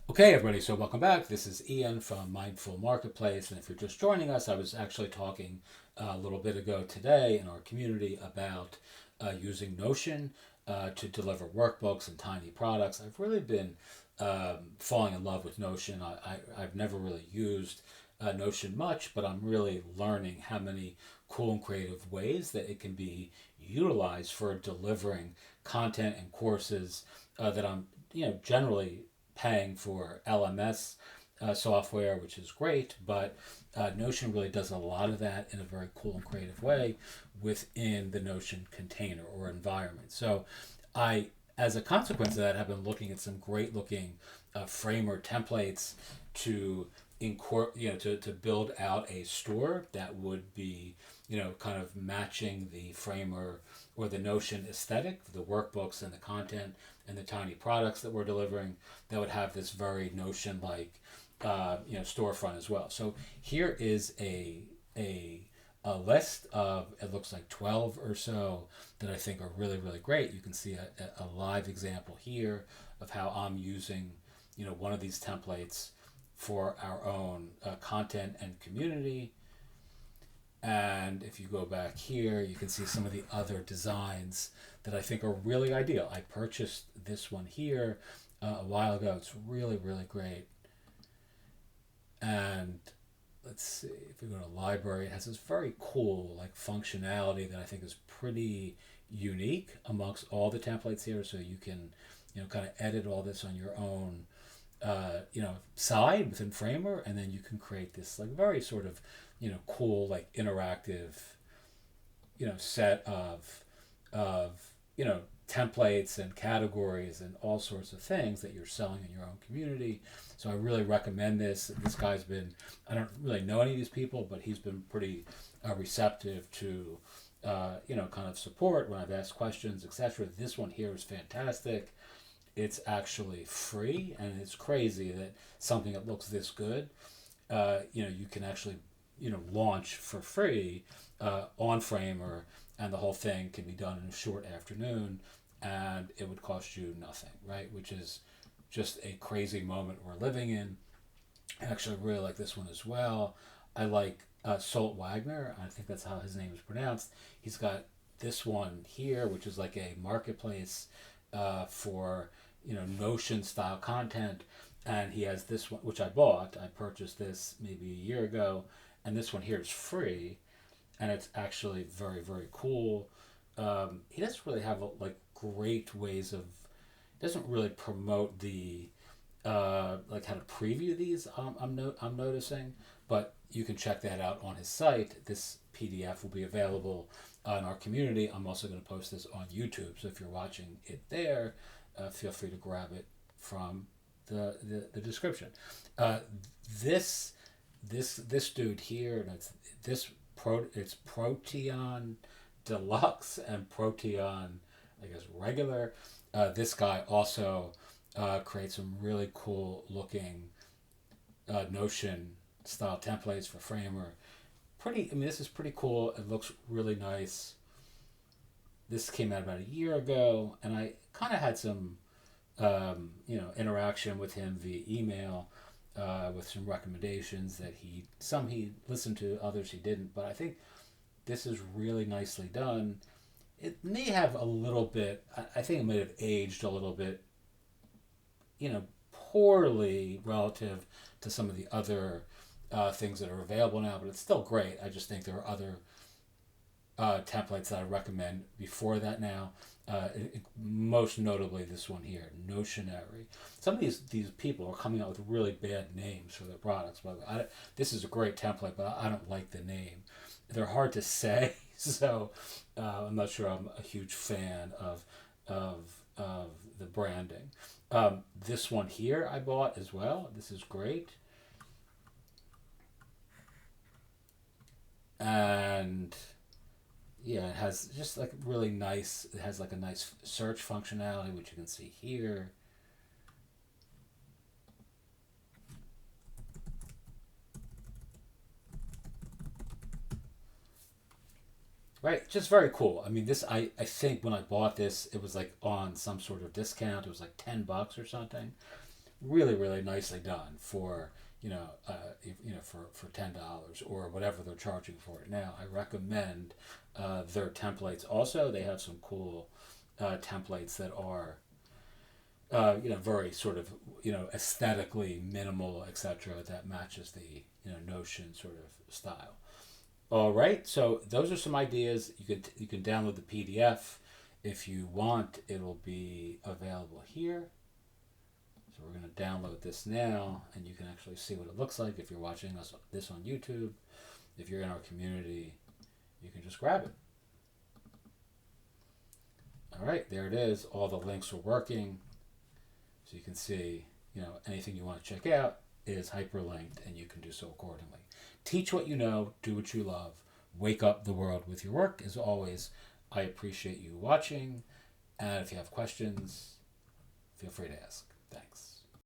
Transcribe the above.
Okay, everybody, so welcome back. This is Ian from Mindful Marketplace. And if you're just joining us, I was actually talking a little bit ago today in our community about using Notion to deliver workbooks and tiny products. I've really been falling in love with Notion. I've never really used Notion much, but I'm really learning how many cool and creative ways that it can be utilized for delivering content and courses that I'm, generally paying for LMS software, which is great, but Notion really does a lot of that in a very cool and creative way within the Notion container or environment. So I, as a consequence of that, have been looking at some great looking framer templates to to build out a store that would be, kind of matching the framer or the Notion aesthetic, the workbooks and the content and the tiny products that we're delivering, that would have this very Notion like storefront as well. So here is a a list of, it looks like 12 or so, that I think are really really great. You can see a live example here of how I'm using one of these templates for our own content and community. And if you go back here, you can see some of the other designs that I think are really ideal. I purchased this one here a while ago. It's really, really great. And let's see, if we go to library, it has this very cool like functionality that I think is pretty unique amongst all the templates here. So you can, kind of edit all this on your own, side within Framer, and then you can create this like very sort of, cool like interactive, set of templates and categories and all sorts of things that you're selling in your own community. So I really recommend this. This guy's been, I don't really know any of these people, but he's been pretty receptive to, kind of support when I've asked questions, etc. This one here is fantastic. It's actually free, and it's crazy that something that looks this good, you can actually, launch for free on Framer, and the whole thing can be done in a short afternoon, and it would cost you nothing, right? Which is just a crazy moment we're living in. I actually really like this one as well. I like Solt Wagner. I think that's how his name is pronounced. He's got this one here, which is like a marketplace for Notion style content, and he has this one which I bought. I purchased this maybe a year ago, and this one here is free, and it's actually very very cool. He doesn't really have like great ways of, doesn't really promote the like how to preview these. I'm noticing, but you can check that out on his site. This PDF will be available in our community. I'm also going to post this on YouTube, so if you're watching it there, feel free to grab it from the description. Uh, this this dude here, and it's Proteon Deluxe and Proteon, I guess, regular. This guy also creates some really cool looking Notion style templates for Framer. Pretty, I mean, this is pretty cool. It looks really nice. This came out about a year ago, and I kind of had some, interaction with him via email, with some recommendations that some he listened to, others he didn't. But I think this is really nicely done. It may have a little bit, I think it might have aged a little bit, poorly relative to some of the other things that are available now, but it's still great. I just think there are other templates that I recommend before that now. Most notably, this one here, Notionary. Some of these people are coming out with really bad names for their products. But this is a great template, but I don't like the name. They're hard to say, so I'm not sure I'm a huge fan of of the branding. This one here I bought as well. This is great, and yeah, it has just like really nice. It has like a nice search functionality, which you can see here. Right, just very cool. I mean, this I think when I bought this, it was like on some sort of discount. It was like $10 or something. really, really nicely done for, for $10 or whatever they're charging for it now. I recommend their templates. Also, they have some cool templates that are very sort of, aesthetically minimal, etc. That matches the, Notion sort of style. All right, so those are some ideas. You can download the PDF if you want. It'll be available here. So we're going to download this now, and you can actually see what it looks like if you're watching this on YouTube. If you're in our community, you can just grab it. All right, there it is. All the links are working. So you can see, anything you want to check out is hyperlinked, and you can do so accordingly. Teach what you know, do what you love, wake up the world with your work. As always, I appreciate you watching, and if you have questions, feel free to ask.